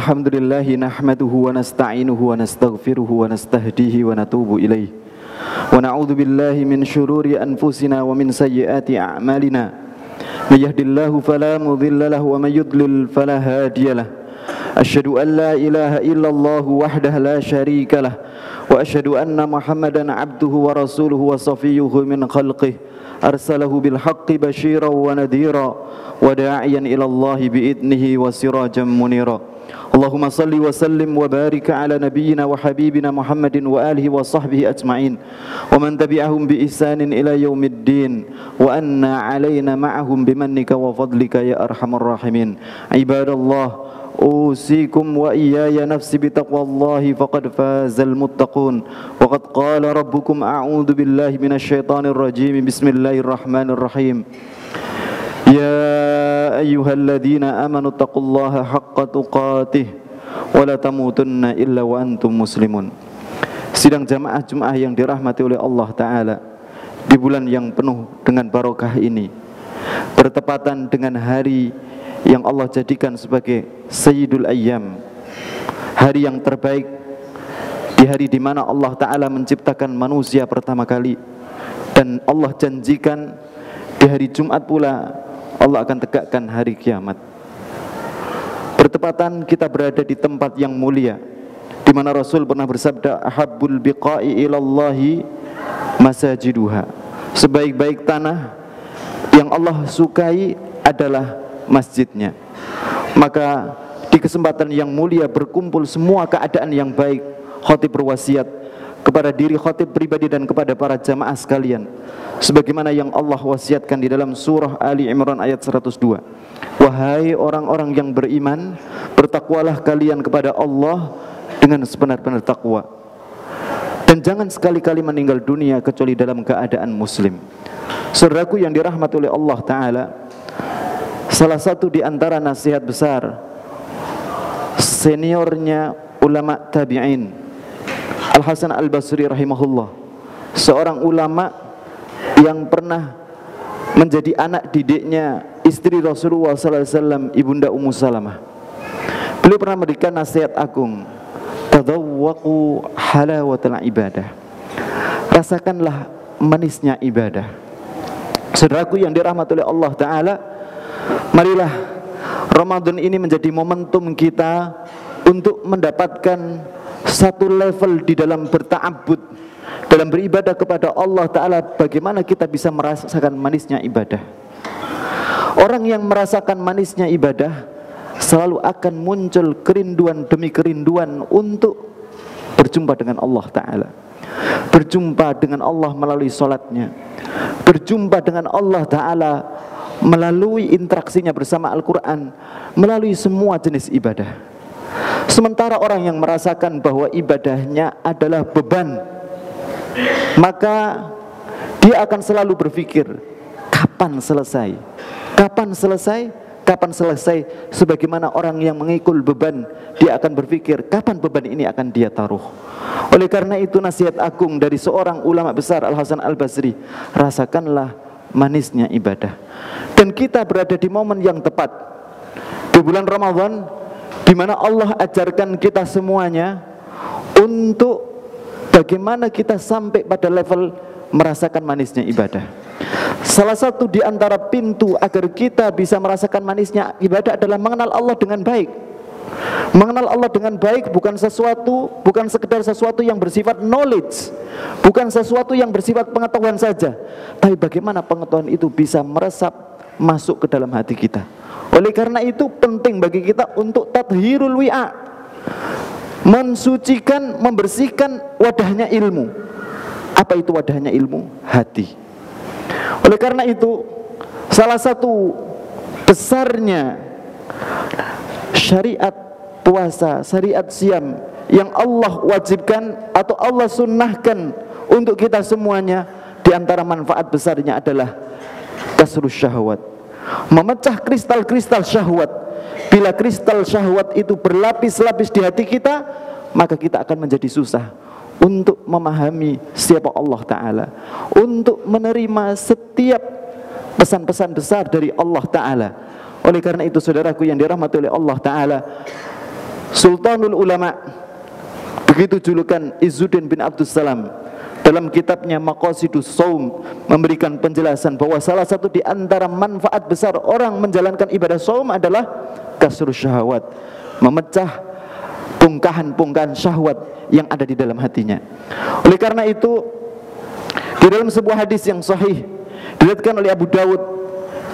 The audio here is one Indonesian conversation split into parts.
Alhamdulillah nahmaduhu wa nasta'inuhu wa nastaghfiruhu wa nastahdihi wa natubu ilaih. Wa na'udzu billahi min syururi anfusina wa min sayyiati a'malina. May yahdihillahu fala mudilla lahu wa may yudlil fala hadiyalah. Asyhadu an la ilaha illallah wahdahu la syarika lah wa asyhadu anna Muhammadan 'abduhu wa rasuluhu wa safiyyuhu min khalqihi arsalahu bil haqqi basyiran wa nadhira wa da'iyan ila Allah bi idnihi wa sirajan munira. Allahumma salli wa sallim wa barik ala nabiyyina wa habibina Muhammadin wa alihi wa sahbihi ajma'in wa man tabi'ahum bi ihsanin ila yaumiddin wa anna alaina ma'ahum bimannika wa fadlika ya arhamar rahimin. Ibadallah, usikum wa iyaya nafsi bitaqwallahi faqad fazal muttaqun. Wa qad qala rabbukum a'udzu billahi minasy syaithanir rajim. Bismillahirrahmanirrahim. Ya ayyuhalladzina amanu taqullaha haqqa tuqatih wa la tamutunna illa wa antum muslimun. Sidang jamaah Jumat yang dirahmati oleh Allah Ta'ala, di bulan yang penuh dengan barokah ini, bertepatan dengan hari yang Allah jadikan sebagai Sayyidul Ayyam, hari yang terbaik, di hari di mana Allah Ta'ala menciptakan manusia pertama kali, dan Allah janjikan di hari Jumat pula Allah akan tegakkan hari kiamat. Bertepatan kita berada di tempat yang mulia, di mana Rasul pernah bersabda, ahabbul biqa'i ilallahi masajiduha. Sebaik-baik tanah yang Allah sukai adalah masjidnya. Maka di kesempatan yang mulia berkumpul semua keadaan yang baik, khatib berwasiat kepada diri khatib pribadi dan kepada para jamaah sekalian, sebagaimana yang Allah wasiatkan di dalam surah Ali Imran ayat 102. Wahai orang-orang yang beriman, bertakwalah kalian kepada Allah dengan sebenar-benar takwa, dan jangan sekali-kali meninggal dunia kecuali dalam keadaan muslim. Saudaraku yang dirahmati oleh Allah Ta'ala, salah satu di antara nasihat besar seniornya ulama tabi'in, Al-Hasan Al-Basri rahimahullah, seorang ulama yang pernah menjadi anak didiknya istri Rasulullah SAW, Ibunda Ummu Salamah. Beliau pernah memberikan nasihat agung, tadawwaqu halawatal ibadah, rasakanlah manisnya ibadah. Saudaraku yang dirahmati oleh Allah Ta'ala, marilah Ramadan ini menjadi momentum kita untuk mendapatkan satu level di dalam berta'abbud, dalam beribadah kepada Allah Ta'ala. Bagaimana kita bisa merasakan manisnya ibadah? Orang yang merasakan manisnya ibadah selalu akan muncul kerinduan demi kerinduan untuk berjumpa dengan Allah Ta'ala, berjumpa dengan Allah melalui sholatnya, berjumpa dengan Allah Ta'ala melalui interaksinya bersama Al-Quran, melalui semua jenis ibadah. Sementara orang yang merasakan bahwa ibadahnya adalah beban, maka dia akan selalu berpikir, kapan selesai? Kapan selesai? Kapan selesai? Sebagaimana orang yang mengikul beban, dia akan berpikir, kapan beban ini akan dia taruh? Oleh karena itu nasihat agung dari seorang ulama besar, Al-Hasan Al-Basri, rasakanlah manisnya ibadah. Dan kita berada di momen yang tepat, di bulan Ramadan, di mana Allah ajarkan kita semuanya untuk bagaimana kita sampai pada level merasakan manisnya ibadah. Salah satu di antara pintu agar kita bisa merasakan manisnya ibadah adalah mengenal Allah dengan baik. Mengenal Allah dengan baik bukan sekedar sesuatu yang bersifat knowledge, bukan sesuatu yang bersifat pengetahuan saja, tapi bagaimana pengetahuan itu bisa meresap masuk ke dalam hati kita. Oleh karena itu penting bagi kita untuk tathhirul wi'a, mensucikan, membersihkan wadahnya ilmu. Apa itu wadahnya ilmu? Hati. Oleh karena itu salah satu besarnya syariat puasa, syariat siam yang Allah wajibkan atau Allah sunnahkan untuk kita semuanya, di antara manfaat besarnya adalah kasrus syahwat, memecah kristal-kristal syahwat. Bila kristal syahwat itu berlapis-lapis di hati kita, maka kita akan menjadi susah untuk memahami siapa Allah Ta'ala, untuk menerima setiap pesan-pesan besar dari Allah Ta'ala. Oleh karena itu saudaraku yang dirahmati oleh Allah Ta'ala, Sultanul Ulama, begitu julukan Izzuddin bin Abdus Salam, dalam kitabnya Maqasidus Shaum memberikan penjelasan bahwa salah satu di antara manfaat besar orang menjalankan ibadah shaum adalah kasrus syahwat, memecah pungkahan-pungkahan syahwat yang ada di dalam hatinya. Oleh karena itu, di dalam sebuah hadis yang sahih diriwayatkan oleh Abu Dawud,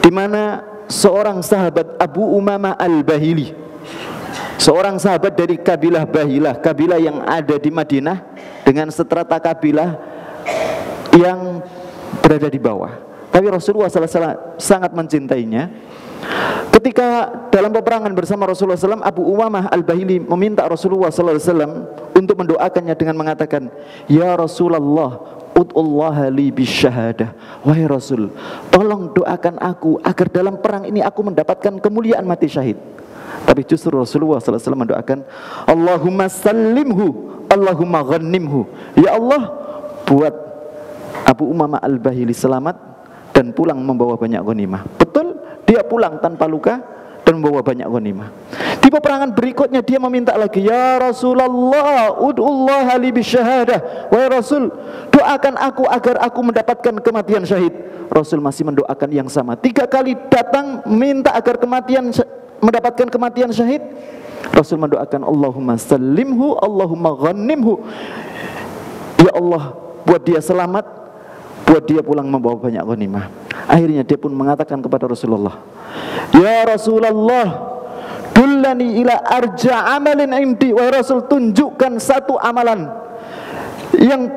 di mana seorang sahabat Abu Umamah Al-Bahili, seorang sahabat dari kabilah Bahilah, kabilah yang ada di Madinah dengan seterata kabilah yang berada di bawah, tapi Rasulullah SAW sangat mencintainya. Ketika dalam peperangan bersama Rasulullah SAW, Abu Umamah Al-Bahili meminta Rasulullah SAW untuk mendoakannya dengan mengatakan, "Ya Rasulullah, ud'ullaha li bisyahadah." Wahai Rasul, tolong doakan aku agar dalam perang ini aku mendapatkan kemuliaan mati syahid. Tapi justru Rasulullah SAW mendoakan, Allahumma sallimhu, Allahumma ghannimhu. Ya Allah, buat Abu Umamah Al-Bahili selamat dan pulang membawa banyak ghanimah. Betul, dia pulang tanpa luka dan membawa banyak ghanimah. Di peperangan berikutnya dia meminta lagi, "Ya Rasulullah, ud'ullaha li bisyahadah." Wahai Rasul, doakan aku agar aku mendapatkan kematian syahid. Rasul masih mendoakan yang sama. 3 kali datang minta agar mendapatkan kematian syahid. Rasul mendoakan, Allahumma sallimhu, Allahumma ghannimhu. Ya Allah, buat dia selamat, buat dia pulang membawa banyak ghanimah. Akhirnya dia pun mengatakan kepada Rasulullah, "Ya Rasulullah, dullani ila arja amalin indi." Wahai Rasul, tunjukkan satu amalan yang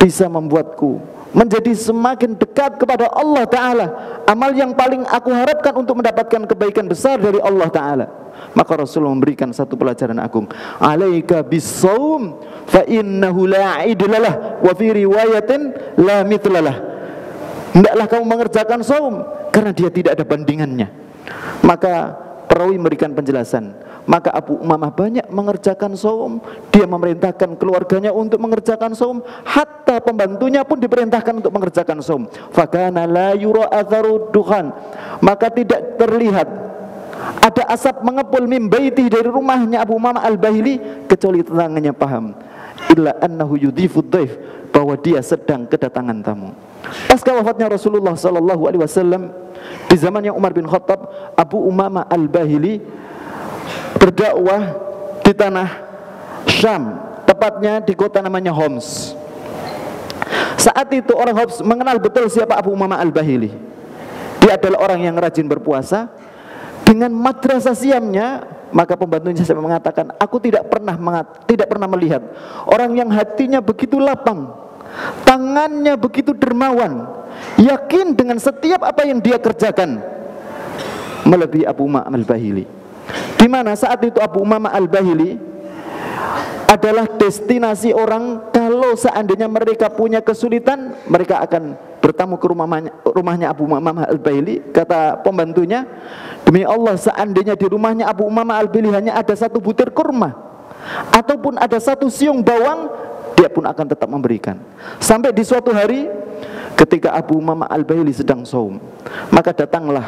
bisa membuatku menjadi semakin dekat kepada Allah Ta'ala, amal yang paling aku harapkan untuk mendapatkan kebaikan besar dari Allah Ta'ala. Maka Rasul memberikan satu pelajaran agung, "Alaika bis-shaum fa innahu la idlalah wa fi riwayatin la mitlalah." Hendaklah kamu mengerjakan saum karena dia tidak ada bandingannya. Maka perawi memberikan penjelasan, maka Abu Umamah banyak mengerjakan saum. Dia memerintahkan keluarganya untuk mengerjakan saum, hatta pembantunya pun diperintahkan untuk mengerjakan saum. Fakana la yura atharu dukhan, maka tidak terlihat ada asap mengepul min baiti, dari rumahnya Abu Umamah Al-Bahili, kecuali tetangganya paham, illa annahu yudhifud dhaif, bahwa dia sedang kedatangan tamu. Pasca wafatnya Rasulullah SAW, di zamannya Umar bin Khattab, Abu Umamah Al-Bahili berdakwah di tanah Syam, tepatnya di kota namanya Homs. Saat itu orang Homs mengenal betul siapa Abu Umamah Al-Bahili. Dia adalah orang yang rajin berpuasa. Dengan madrasah siamnya, maka pembantunya sampai mengatakan, "Aku tidak pernah melihat orang yang hatinya begitu lapang, tangannya begitu dermawan, yakin dengan setiap apa yang dia kerjakan, melebihi Abu Umamah Al-Bahili." Di mana saat itu Abu Umamah Al-Bahili adalah destinasi orang, kalau seandainya mereka punya kesulitan, mereka akan bertamu ke rumahnya Abu Umamah Al-Bahili. Kata pembantunya, "Demi Allah, seandainya di rumahnya Abu Umamah Al-Bahili hanya ada 1 butir kurma ataupun ada 1 siung bawang, dia pun akan tetap memberikan." Sampai di suatu hari ketika Abu Umamah Al-Bahili sedang saum, maka datanglah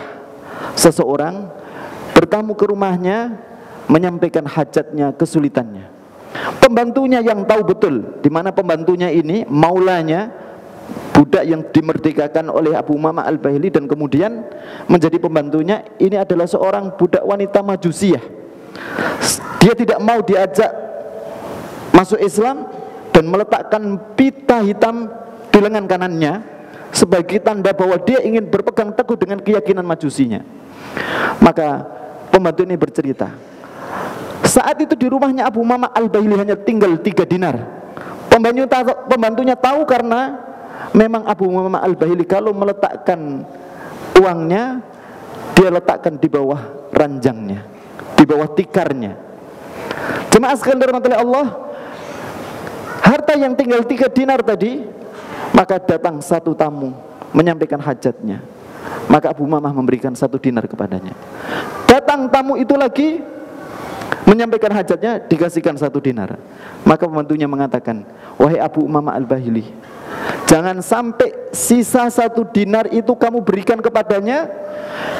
seseorang bertamu ke rumahnya, menyampaikan hajatnya, kesulitannya. Pembantunya yang tahu betul di mana pembantunya ini, maulanya, budak yang dimerdekakan oleh Abu Umamah Al-Bahili dan kemudian menjadi pembantunya, ini adalah seorang budak wanita Majusiyah. Dia tidak mau diajak masuk Islam dan meletakkan pita hitam di lengan kanannya sebagai tanda bahwa dia ingin berpegang teguh dengan keyakinan Majusinya. Maka pembantu ini bercerita, saat itu di rumahnya Abu Umamah Al-Bahili hanya tinggal 3 dinar. Pembantunya tahu karena memang Abu Umamah Al-Bahili kalau meletakkan uangnya, dia letakkan di bawah ranjangnya, di bawah tikarnya. Jemaah sekalian dirahmati Allah, harta yang tinggal 3 dinar tadi, maka datang 1 tamu menyampaikan hajatnya. Maka Abu Umamah memberikan 1 dinar kepadanya. Datang tamu itu lagi menyampaikan hajatnya, dikasihkan 1 dinar. Maka pembantunya mengatakan, "Wahai Abu Umamah Al-Bahili, jangan sampai sisa 1 dinar itu kamu berikan kepadanya,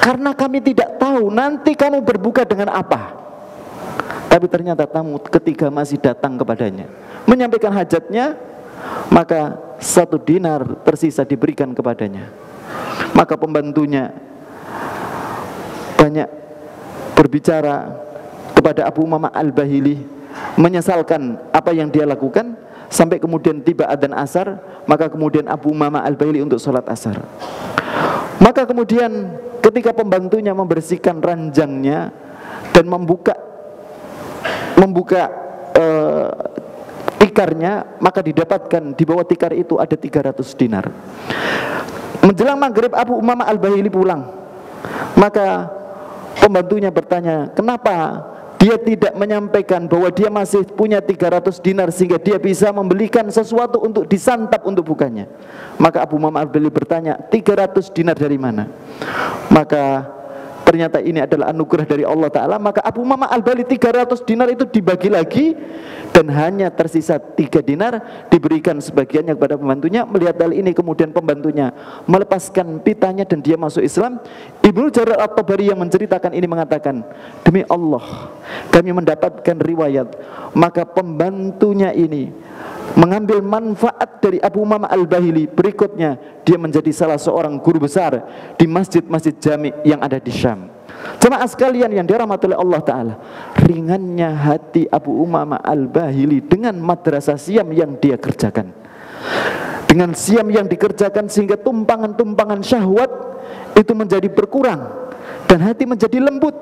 karena kami tidak tahu nanti kamu berbuka dengan apa. Tapi ternyata tamu ketiga masih datang kepadanya, menyampaikan hajatnya, maka 1 dinar tersisa diberikan kepadanya. Maka pembantunya banyak berbicara kepada Abu Umamah Al-Bahili, menyesalkan apa yang dia lakukan, sampai kemudian tiba adzan asar. Maka kemudian Abu Umamah Al-Bahili untuk sholat asar. Maka kemudian ketika pembantunya membersihkan ranjangnya dan membuka tikarnya, maka didapatkan di bawah tikar itu ada 300 dinar. Menjelang maghrib Abu Umamah Al-Bahili pulang. Maka pembantunya bertanya, kenapa dia tidak menyampaikan bahwa dia masih punya 300 dinar sehingga dia bisa membelikan sesuatu untuk disantap untuk bukanya. Maka Abu Umamah Al-Bahili bertanya, 300 dinar dari mana? Maka ternyata ini adalah anugerah dari Allah Ta'ala. Maka Abu Umamah Al-Bahili 300 dinar itu dibagi lagi, dan hanya tersisa 3 dinar diberikan sebagiannya kepada pembantunya. Melihat hal ini kemudian pembantunya melepaskan pitanya dan dia masuk Islam. Ibnu Jarir At-Tabari yang menceritakan ini mengatakan, demi Allah kami mendapatkan riwayat, maka pembantunya ini mengambil manfaat dari Abu Umamah Al-Bahili. Berikutnya dia menjadi salah seorang guru besar di masjid-masjid jami' yang ada di Syam. Jemaah sekalian yang dirahmati oleh Allah Ta'ala, ringannya hati Abu Umamah Al-Bahili dengan madrasah siam yang dia kerjakan, dengan siam yang dikerjakan, sehingga tumpangan-tumpangan syahwat itu menjadi berkurang dan hati menjadi lembut.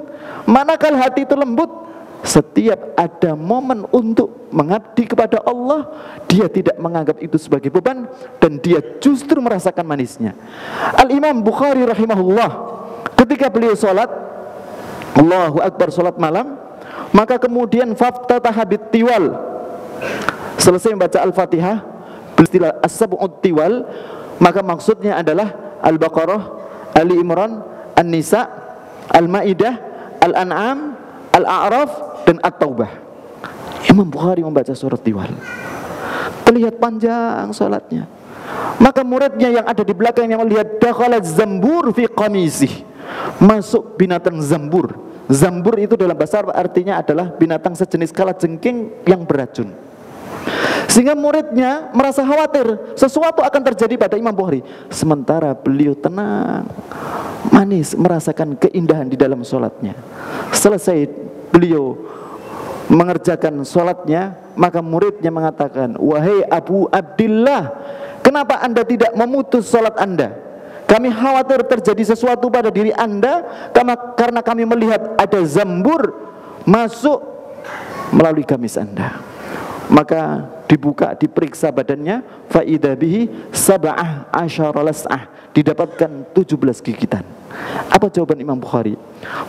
Manakala hati itu lembut, setiap ada momen untuk mengabdi kepada Allah, dia tidak menganggap itu sebagai beban, dan dia justru merasakan manisnya. Al-Imam Bukhari rahimahullah, ketika beliau sholat Allahu Akbar, sholat malam, maka kemudian faftataha bit-tiwal, selesai membaca Al-Fatihah, beristilah as-sab'ut tiwal, maka maksudnya adalah Al-Baqarah, Ali Imran, An-Nisa, Al-Ma'idah, Al-An'am, Al-A'raf, dan At-Taubah. Imam Bukhari membaca surat tiwal, terlihat panjang sholatnya. Maka muridnya yang ada di belakangnya melihat, dakhalat zambur fi qamisih, masuk binatang zambur. Zambur itu dalam bahasa Arab artinya adalah binatang sejenis kalajengking yang beracun. Sehingga muridnya merasa khawatir sesuatu akan terjadi pada Imam Bukhari. Sementara beliau tenang, manis, merasakan keindahan di dalam sholatnya. Selesai beliau mengerjakan sholatnya, maka muridnya mengatakan, wahai Abu Abdillah, kenapa anda tidak memutus sholat anda? Kami khawatir terjadi sesuatu pada diri anda, karena kami melihat ada zambur masuk melalui gamis anda. Maka dibuka, diperiksa badannya, fa'idha bihi sab'ah asyara las'ah, didapatkan 17 gigitan. Apa jawaban Imam Bukhari?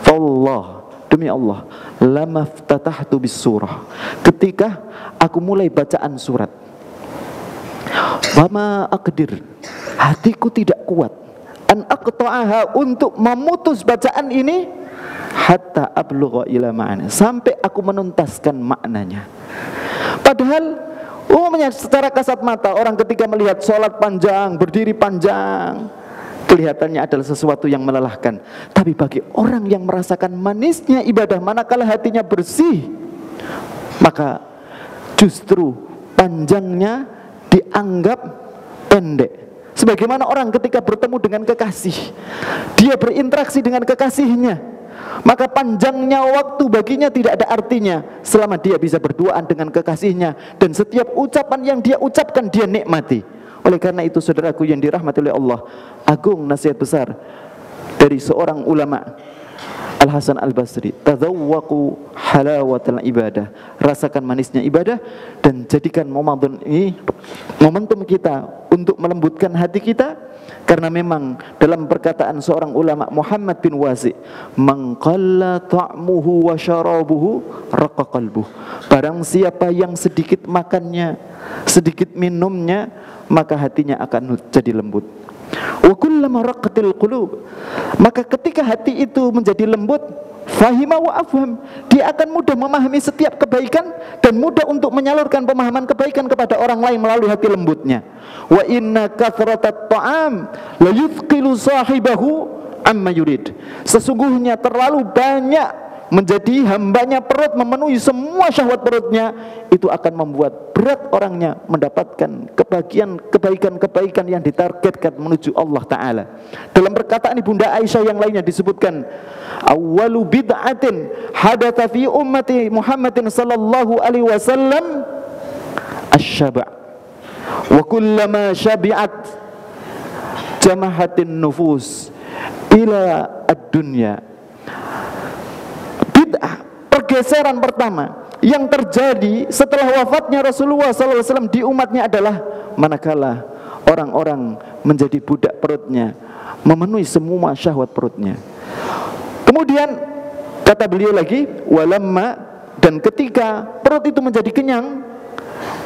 Wallah, demi Allah, lamaftatahtu bis surah, ketika aku mulai bacaan surat, wama aqdir, hatiku tidak kuat, an aqta'aha, untuk memutus bacaan ini, hatta ablugha ila ma'ana, sampai aku menuntaskan maknanya. Padahal umumnya secara kasat mata orang ketika melihat sholat panjang, berdiri panjang, kelihatannya adalah sesuatu yang melelahkan. Tapi bagi orang yang merasakan manisnya ibadah, manakala hatinya bersih, maka justru panjangnya dianggap pendek. Sebagaimana orang ketika bertemu dengan kekasih, dia berinteraksi dengan kekasihnya, maka panjangnya waktu baginya tidak ada artinya selama dia bisa berduaan dengan kekasihnya, dan setiap ucapan yang dia ucapkan dia nikmati. Oleh karena itu, saudaraku yang dirahmati oleh Allah, agung nasihat besar dari seorang ulama, Al-Hasan Al-Basri, tadzawwaqu halawatal ibadah, rasakan manisnya ibadah, dan jadikan momentum ini momentum kita untuk melembutkan hati kita. Karena memang dalam perkataan seorang ulama, Muhammad bin Wasi', man qalla ta'muhu wa syarabuhu raqqa qalbuh, barang siapa yang sedikit makannya, sedikit minumnya, maka hatinya akan jadi lembut. Wa kullama raqqatil qulub, maka ketika hati itu menjadi lembut, fahima wa afham, dia akan mudah memahami setiap kebaikan dan mudah untuk menyalurkan pemahaman kebaikan kepada orang lain melalui hati lembutnya. Wa inna kathratat ta'am la yuthqilu sahibahu amma yurid, sesungguhnya terlalu banyak menjadi hambanya perut, memenuhi semua syahwat perutnya, itu akan membuat berat orangnya mendapatkan kebaikan-kebaikan yang ditargetkan menuju Allah Ta'ala. Dalam perkataan Ibunda Aisyah yang lainnya disebutkan, awwalu bid'atin hadatha fi ummati Muhammadin sallallahu alaihi wasallam asyaba' wa kullama syabi'at jamahatin nufus ila ad-dunya. Bid'ah, pergeseran pertama yang terjadi setelah wafatnya Rasulullah SAW di umatnya adalah manakala orang-orang menjadi budak perutnya, memenuhi semua syahwat perutnya. Kemudian kata beliau lagi, walamma, dan ketika perut itu menjadi kenyang,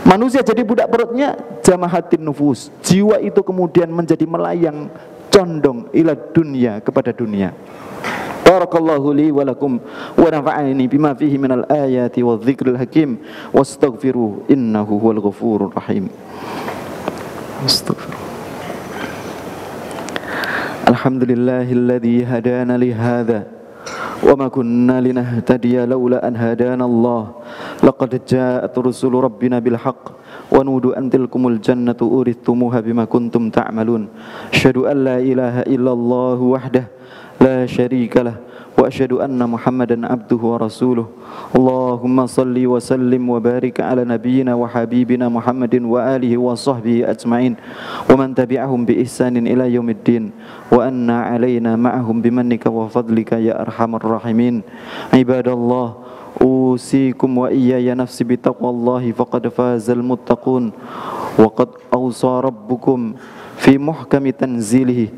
manusia jadi budak perutnya, jamahatin nufus, jiwa itu kemudian menjadi melayang condong ila dunia, kepada dunia. Barakallahu li wa lakum wa nafa'ani bima fihi minal ayati wa dzikril hakim wastaghfiru innahu huwal ghafurur rahim. Astaghfirullah. Alhamdulillahilladzi hadana li hadza wa ma kunna linahtadiya laula an hadana Allah. Laqad ja'at rusulu rabbina bil haqq wa nudu an tilkumul jannatu urithumuha bima kuntum ta'malun. Asyhadu an la ilaha illallah wahdah la syarika lah wa asyhadu anna Muhammadan abduhu wa rasuluh. Allahumma salli wa sallim wa barik ala nabiyyina wa habibina Muhammadin wa alihi wa sahbihi ajma'in wa man tabi'ahum bi ihsanin ila yaumiddin wa anna alaina ma'ahum bimannika wa fadlika ya arhamar rahimin. Ibadallah, usikum wa iyaya nafsi bitaqwallahi faqad fazal muttaqun wa qad awsa rabbukum fi muhkami tanzilihi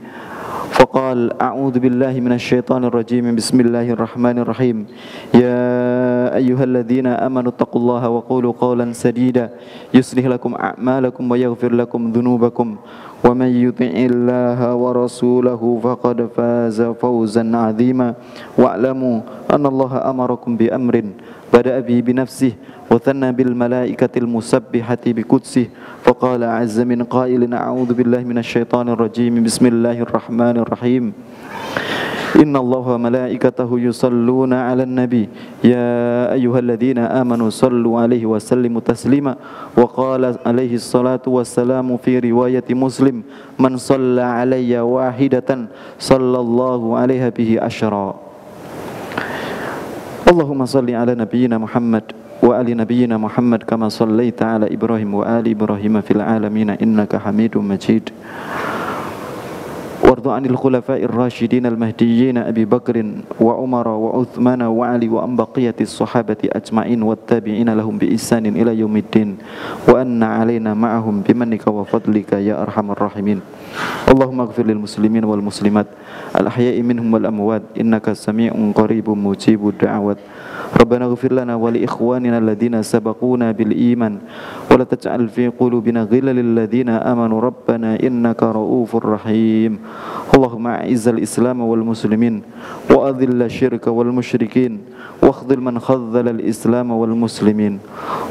faqal a'udzu billahi minasy syaithanir rajim. Bismillahirrahmanirrahim. Ya ayyuhalladzina amanu taqullaha wa qulu qawlan sadida yuslih lakum a'malakum wa yaghfir lakum dhunubakum wa may yuti'illaha wa rasulahu faqad faza fawzan 'azima wa'lamu annallaha amarakum bi amrin bada'a bihi bi nafsihi wa thanna bil malaikatil musabbihati bi qudsih faqala 'azza min qailin a'udzu billahi minasy syaithanir rajim. Bismillahirrahmanirrahim. Innallaha wa malaikatahu yusalluna 'alan nabi ya ayyuhalladzina amanu sallu 'alaihi wa sallimu taslima wa qala 'alaihi salatu wassalamu fi riwayati Muslim man shalla 'alayya wahidatan sallallahu 'alaiha bihi asyra. Allahumma salli 'ala nabiyyina Muhammad wa ali nabiyyina Muhammad kama shallaita 'ala Ibrahim wa ali Ibrahim fil 'alamin innaka Hamidum Majid. Warḍa 'anil khulafa'ir rasyidin al-mahdiyyin Abi Bakrin wa Umar wa Utsman wa Ali wa an baqiyatis sahabati ajma'in wat tabi'ina lahum bi ihsanin ila yaumiddin wa anna 'alaina ma'ahum bimannika wa fadlika ya arhamar rahimin. Allahumma ighfir lil muslimin wal muslimat al ahya'i minhum wal amwat innaka samii'un qaribun mujibud da'awat. Rabbana ighfir lana wa li ikhwanina alladhina sabaquna bil iman wa la taj'al fi qulubina ghillan lil ladzina amanu rabbana innaka ra'ufur rahim. Allahumma a'izzal islam wal muslimin wa adhilla syirka wal musyrikin wa akhdhil man khadhdhala al islam wal muslimin.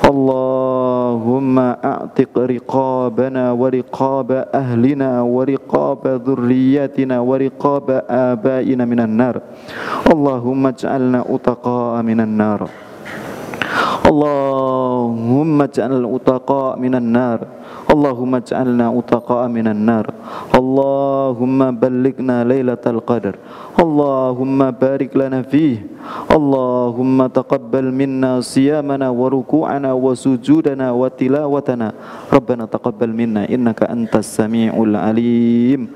Allahumma a'tiq riqabana wa riqaba ahlina wa riqaba dhurriyyatina wa riqaba abaina minan nar. Allahumma ij'alna utaqa'a minan nar. Allahumma ij'al utaqa minan nar. Allahumma ij'alna utaqa minan nar. Allahumma ballighna lailatal qadar. Allahumma barik lana fihi. Allahumma taqabbal minna siyamana wa ruku'ana wa sujudana wa tilawatana. Rabbana taqabbal minna innaka antas sami'ul alim.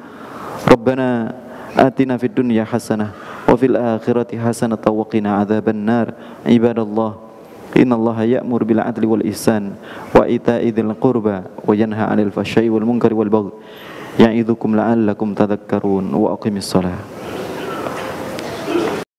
Rabbana atina fid dunya hasanah wa fil akhirati hasanah wa qina adzaban nar. Ibadallah, innallaha ya'muru bil 'adli wal ihsan wa ita'i dzil qurba wa yanha 'anil fahsya'i wal munkari wal baghi ya'idzukum la'allakum tadhakkarun wa aqimis shalah.